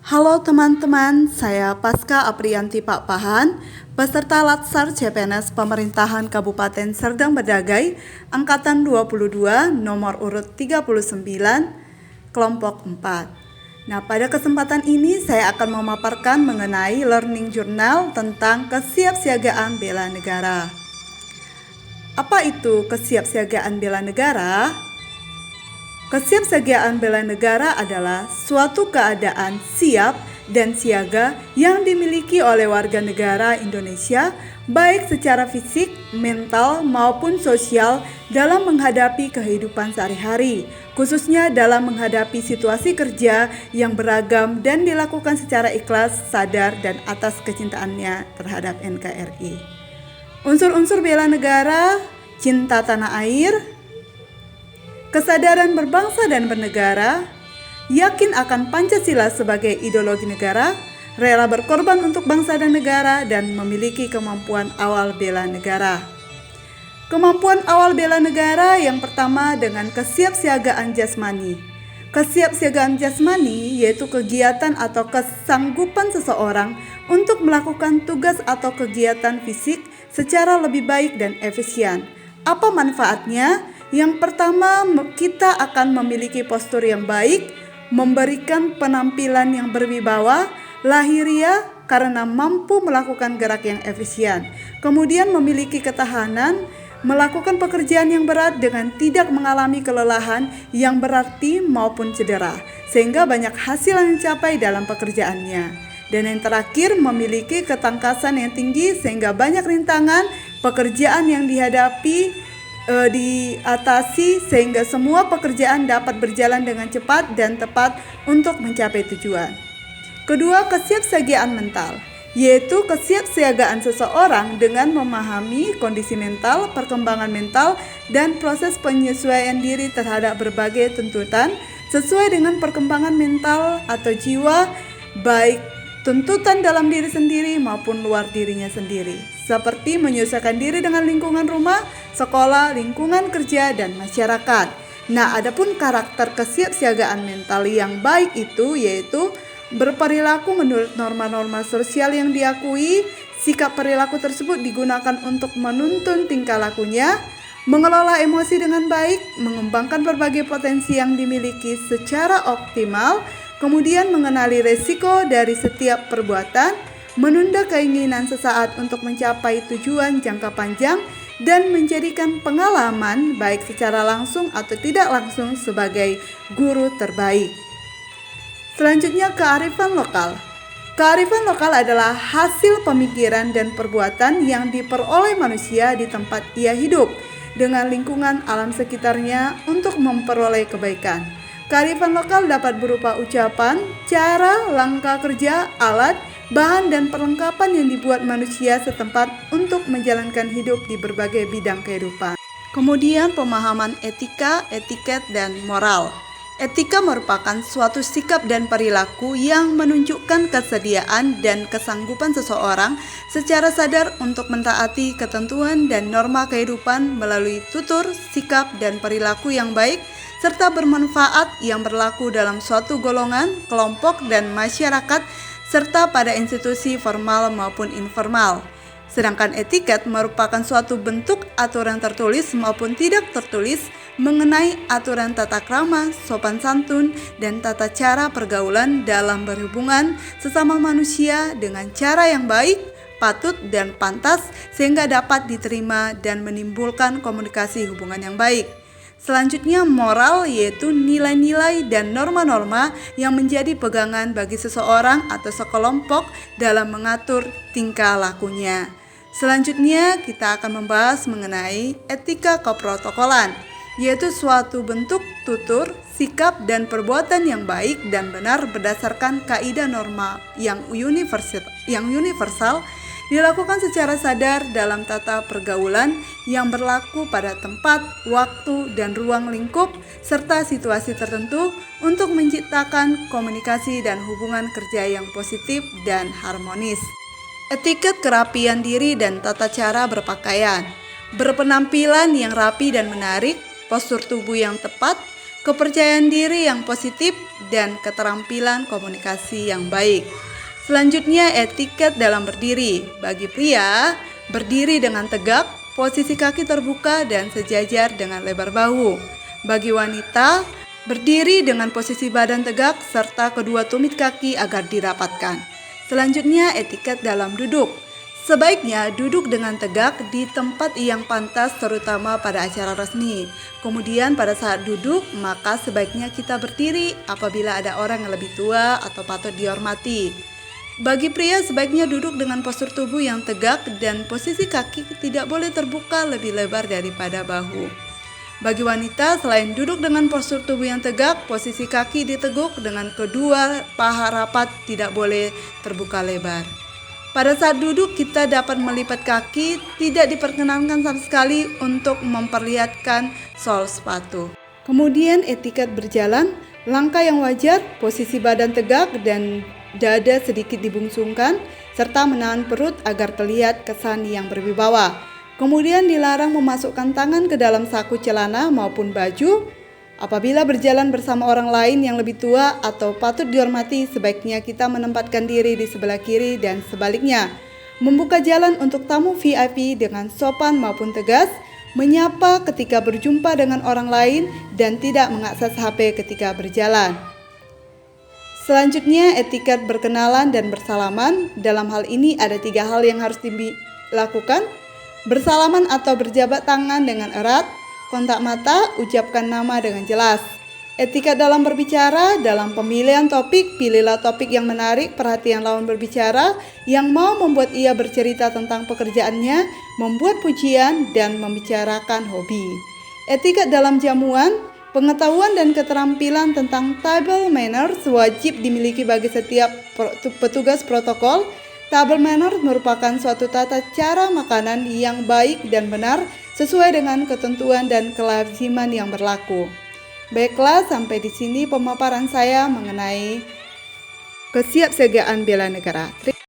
Halo teman-teman, saya Pasca Aprianti Pak Pahan, peserta Latsar CPNS Pemerintahan Kabupaten Serdang Bedagai, Angkatan 22, nomor urut 39, kelompok 4. Nah, pada kesempatan ini saya akan memaparkan mengenai learning journal tentang kesiapsiagaan bela negara. Apa itu kesiapsiagaan bela negara? Kesiapsiagaan bela negara adalah suatu keadaan siap dan siaga yang dimiliki oleh warga negara Indonesia baik secara fisik, mental, maupun sosial dalam menghadapi kehidupan sehari-hari, khususnya dalam menghadapi situasi kerja yang beragam dan dilakukan secara ikhlas, sadar, dan atas kecintaannya terhadap NKRI. Unsur-unsur bela negara: cinta tanah air, kesadaran berbangsa dan bernegara, yakin akan Pancasila sebagai ideologi negara, rela berkorban untuk bangsa dan negara, dan memiliki kemampuan awal bela negara. Kemampuan awal bela negara yang pertama dengan kesiapsiagaan jasmani. Kesiapsiagaan jasmani yaitu kegiatan atau kesanggupan seseorang untuk melakukan tugas atau kegiatan fisik secara lebih baik dan efisien. Apa manfaatnya? Yang pertama, kita akan memiliki postur yang baik, memberikan penampilan yang berwibawa, lahiriah karena mampu melakukan gerak yang efisien. Kemudian memiliki ketahanan, melakukan pekerjaan yang berat dengan tidak mengalami kelelahan yang berarti maupun cedera, sehingga banyak hasil yang dicapai dalam pekerjaannya. Dan yang terakhir, memiliki ketangkasan yang tinggi sehingga banyak rintangan pekerjaan yang dihadapi diatasi sehingga semua pekerjaan dapat berjalan dengan cepat dan tepat untuk mencapai tujuan. Kedua, kesiapsiagaan mental, yaitu kesiapsiagaan seseorang dengan memahami kondisi mental, perkembangan mental, dan proses penyesuaian diri terhadap berbagai tuntutan sesuai dengan perkembangan mental atau jiwa, baik tuntutan dalam diri sendiri maupun luar dirinya sendiri, seperti menyesuaikan diri dengan lingkungan rumah, sekolah, lingkungan kerja, dan masyarakat. Nah, adapun karakter kesiapsiagaan mental yang baik itu yaitu berperilaku menurut norma-norma sosial yang diakui, sikap perilaku tersebut digunakan untuk menuntun tingkah lakunya, mengelola emosi dengan baik, mengembangkan berbagai potensi yang dimiliki secara optimal, kemudian mengenali resiko dari setiap perbuatan, menunda keinginan sesaat untuk mencapai tujuan jangka panjang, dan menjadikan pengalaman baik secara langsung atau tidak langsung sebagai guru terbaik. Selanjutnya, kearifan lokal. Kearifan lokal adalah hasil pemikiran dan perbuatan yang diperoleh manusia di tempat ia hidup dengan lingkungan alam sekitarnya untuk memperoleh kebaikan. Kearifan lokal dapat berupa ucapan, cara, langkah kerja, alat, bahan, dan perlengkapan yang dibuat manusia setempat untuk menjalankan hidup di berbagai bidang kehidupan. Kemudian pemahaman etika, etiket, dan moral. Etika merupakan suatu sikap dan perilaku yang menunjukkan kesediaan dan kesanggupan seseorang secara sadar untuk mentaati ketentuan dan norma kehidupan melalui tutur, sikap, dan perilaku yang baik, serta bermanfaat yang berlaku dalam suatu golongan, kelompok, dan masyarakat, serta pada institusi formal maupun informal. Sedangkan etiket merupakan suatu bentuk aturan tertulis maupun tidak tertulis mengenai aturan tata krama, sopan santun, dan tata cara pergaulan dalam berhubungan sesama manusia dengan cara yang baik, patut, dan pantas sehingga dapat diterima dan menimbulkan komunikasi hubungan yang baik. Selanjutnya, moral, yaitu nilai-nilai dan norma-norma yang menjadi pegangan bagi seseorang atau sekelompok dalam mengatur tingkah lakunya. Selanjutnya, kita akan membahas mengenai etika keprotokolan, yaitu suatu bentuk tutur, sikap, dan perbuatan yang baik dan benar berdasarkan kaidah norma yang universal dilakukan secara sadar dalam tata pergaulan yang berlaku pada tempat, waktu, dan ruang lingkup, serta situasi tertentu untuk menciptakan komunikasi dan hubungan kerja yang positif dan harmonis. Etiket kerapian diri dan tata cara berpakaian. Berpenampilan yang rapi dan menarik, postur tubuh yang tepat, kepercayaan diri yang positif, dan keterampilan komunikasi yang baik. Selanjutnya, etiket dalam berdiri. Bagi pria, berdiri dengan tegak, posisi kaki terbuka dan sejajar dengan lebar bahu. Bagi wanita, berdiri dengan posisi badan tegak serta kedua tumit kaki agar dirapatkan. Selanjutnya, etiket dalam duduk. Sebaiknya duduk dengan tegak di tempat yang pantas, terutama pada acara resmi. Kemudian pada saat duduk, maka sebaiknya kita berdiri apabila ada orang yang lebih tua atau patut dihormati. Bagi pria, sebaiknya duduk dengan postur tubuh yang tegak dan posisi kaki tidak boleh terbuka lebih lebar daripada bahu. Bagi wanita, selain duduk dengan postur tubuh yang tegak, posisi kaki diteguk dengan kedua paha rapat, tidak boleh terbuka lebar. Pada saat duduk, kita dapat melipat kaki, tidak diperkenankan sama sekali untuk memperlihatkan sol sepatu. Kemudian etiket berjalan, langkah yang wajar, posisi badan tegak dan dada sedikit dibungsungkan, serta menahan perut agar terlihat kesan yang berwibawa. Kemudian dilarang memasukkan tangan ke dalam saku celana maupun baju. Apabila berjalan bersama orang lain yang lebih tua atau patut dihormati, sebaiknya kita menempatkan diri di sebelah kiri dan sebaliknya. Membuka jalan untuk tamu VIP dengan sopan maupun tegas, menyapa ketika berjumpa dengan orang lain, dan tidak mengakses HP ketika berjalan. Selanjutnya, etiket berkenalan dan bersalaman. Dalam hal ini ada 3 hal yang harus dilakukan. Bersalaman atau berjabat tangan dengan erat. Kontak mata, ucapkan nama dengan jelas. Etika dalam berbicara, dalam pemilihan topik, pilihlah topik yang menarik perhatian lawan berbicara, yang mau membuat ia bercerita tentang pekerjaannya, membuat pujian, dan membicarakan hobi. Etika dalam jamuan, pengetahuan dan keterampilan tentang table manners wajib dimiliki bagi setiap petugas protokol. Table manners merupakan suatu tata cara makanan yang baik dan benar sesuai dengan ketentuan dan kelaziman yang berlaku. Baiklah, sampai di sini pemaparan saya mengenai kesiapsiagaan bela negara.